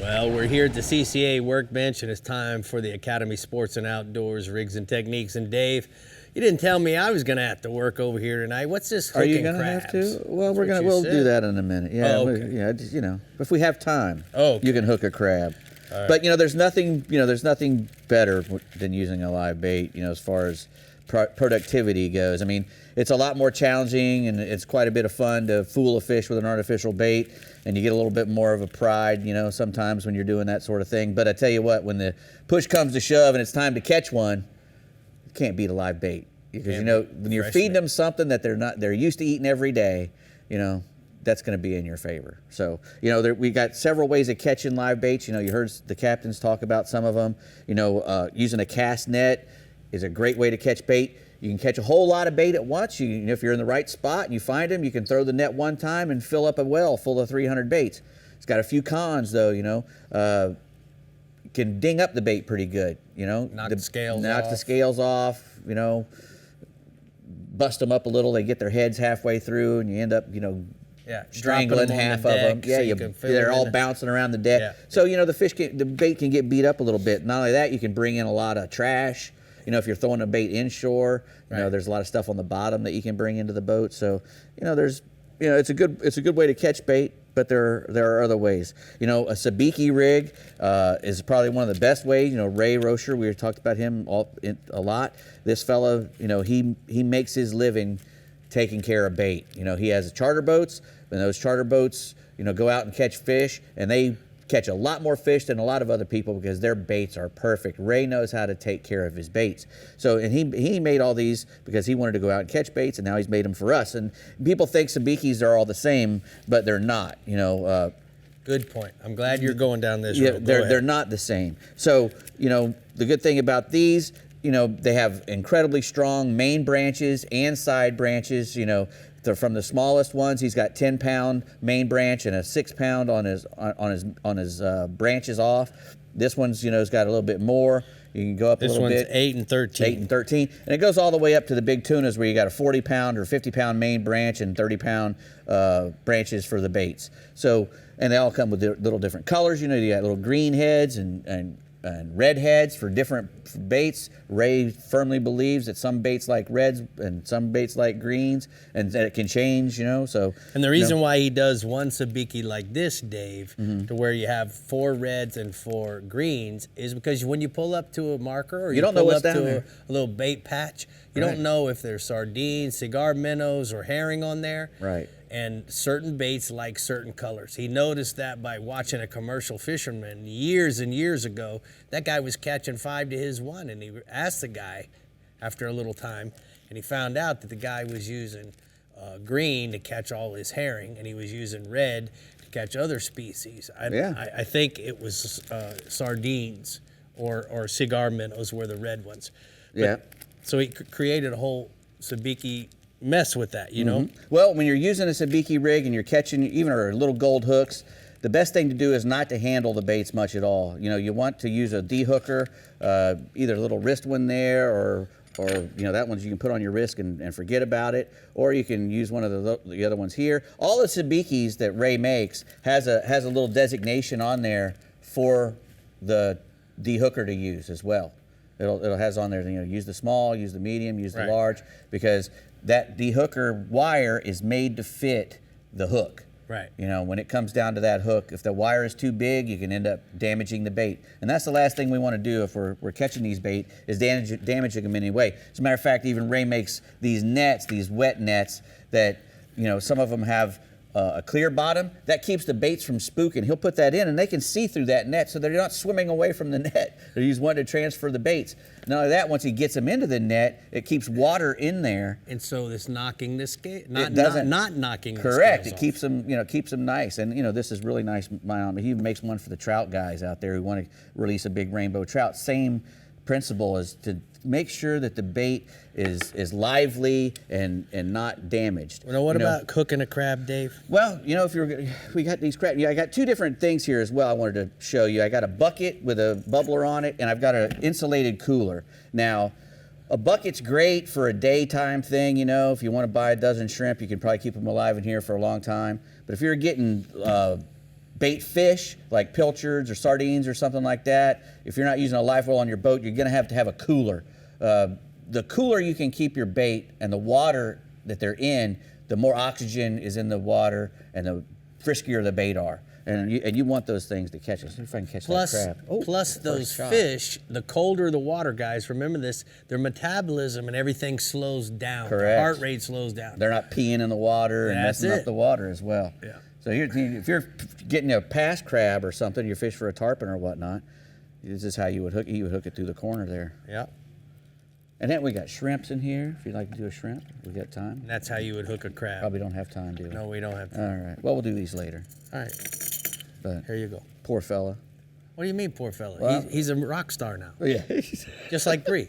Well, we're here at the CCA workbench, and it's time for the Academy Sports and Outdoors Rigs and Techniques. And Dave, you didn't tell me I was going to have to work over here tonight. What's this hooking crabs? Are you going to have to? Well, we'll do that in a minute. Yeah, oh, okay. Yeah. You know, if we have time, okay. You can hook a crab. Right. But there's nothing better than using a live bait. As far as productivity goes. I mean, it's a lot more challenging, and it's quite a bit of fun to fool a fish with an artificial bait, and you get a little bit more of a pride, sometimes when you're doing that sort of thing. But I tell you what, when the push comes to shove and it's time to catch one, you can't beat a live bait. Because, when you're feeding them something that they're used to eating every day, that's going to be in your favor. So, we got several ways of catching live baits. You heard the captains talk about some of them. Using a cast net is a great way to catch bait. You can catch a whole lot of bait at once. If you're in the right spot and you find them, you can throw the net one time and fill up a well full of 300 baits. It's got a few cons, though. Can ding up the bait pretty good. Knock the scales off. Bust them up a little. They get their heads halfway through, and you end up, strangling half of them. Yeah, they're all bouncing around the deck. Yeah. So the bait can get beat up a little bit. Not only that, you can bring in a lot of trash. If you're throwing a bait inshore, there's a lot of stuff on the bottom that you can bring into the boat. So, it's a good way to catch bait, but there are other ways. A sabiki rig is probably one of the best ways. Ray Rocher, we talked about him a lot. This fella, he makes his living taking care of bait. He has charter boats, and those charter boats, go out and catch fish, and they catch a lot more fish than a lot of other people because their baits are perfect. Ray knows how to take care of his baits. So, and he made all these because he wanted to go out and catch baits, and now he's made them for us. And people think sabikis are all the same, but they're not. Good point. I'm glad you're going down this road. They're not the same. So, the good thing about these, they have incredibly strong main branches and side branches. They're from the smallest ones. He's got 10-pound main branch and a 6-pound on his branches off. This one's has got a little bit more. You can go up a little bit. This one's 8 and 13. 8 and 13, and it goes all the way up to the big tunas where you got a 40-pound or 50-pound main branch and 30-pound branches for the baits. So, and they all come with little different colors. You got little green heads and red heads for different baits. Ray firmly believes that some baits like reds and some baits like greens, and that it can change, so. And the reason why he does one sabiki like this, Dave, to where you have 4 reds and 4 greens, is because when you pull up to a marker or you don't know pull what's up down to there. a little bait patch, you don't know if there's sardines, cigar minnows, or herring on there. Right. And certain baits like certain colors. He noticed that by watching a commercial fisherman years and years ago. That guy was catching 5 to his 1, and he asked the guy after a little time, and he found out that the guy was using green to catch all his herring, and he was using red to catch other species. I think it was sardines or cigar minnows were the red ones. But, so he created a whole sabiki mess with that, Well, when you're using a sabiki rig and you're catching even our little gold hooks, the best thing to do is not to handle the baits much at all. You want to use a de-hooker, either a little wrist one there or that one's you can put on your wrist and forget about it, or you can use one of the other ones here. All the sabikis that Ray makes has a little designation on there for the de-hooker to use as well. It'll has on there, use the small, use the medium, use the large, because that de-hooker wire is made to fit the hook. Right. When it comes down to that hook, if the wire is too big, you can end up damaging the bait. And that's the last thing we want to do if we're catching these bait, is damaging them in any way. As a matter of fact, even Ray makes these nets, these wet nets that, some of them have a clear bottom. That keeps the baits from spooking. He'll put that in, and they can see through that net, so they're not swimming away from the net. They're just wanting to transfer the baits. Not only that, once he gets them into the net, it keeps water in there. And so this knocking the scale, not knocking. Correct. The it keeps them, keeps them nice. And this is really nice. He makes one for the trout guys out there who want to release a big rainbow trout. Same principle is to make sure that the bait is lively and not damaged. What about cooking a crab, Dave? Well, we got these crab. I got 2 different things here as well I wanted to show you. I got a bucket with a bubbler on it, and I've got an insulated cooler. Now, a bucket's great for a daytime thing, if you want to buy a dozen shrimp, you can probably keep them alive in here for a long time. But if you're getting bait fish like pilchards or sardines or something like that, if you're not using a live well on your boat, you're going to have a cooler. The cooler you can keep your bait and the water that they're in, the more oxygen is in the water and the friskier the bait are. And you want those things to catch us. See if I can catch that crab. Oh, plus those fish, the colder the water, guys, remember this, their metabolism and everything slows down. Correct. Their heart rate slows down. They're not peeing in the water and messing up the water as well. Yeah. So if you're getting a past crab or something, you fish for a tarpon or whatnot, this is how you would hook it. You would hook it through the corner there. Yeah. And then we got shrimps in here. If you'd like to do a shrimp, we got time. And that's how you would hook a crab. Probably don't have time, do we? No, we don't have time. All right. Well, we'll do these later. All right. But here you go. Poor fella. What do you mean, poor fella? Well, he's a rock star now. Yeah. Just like Brie.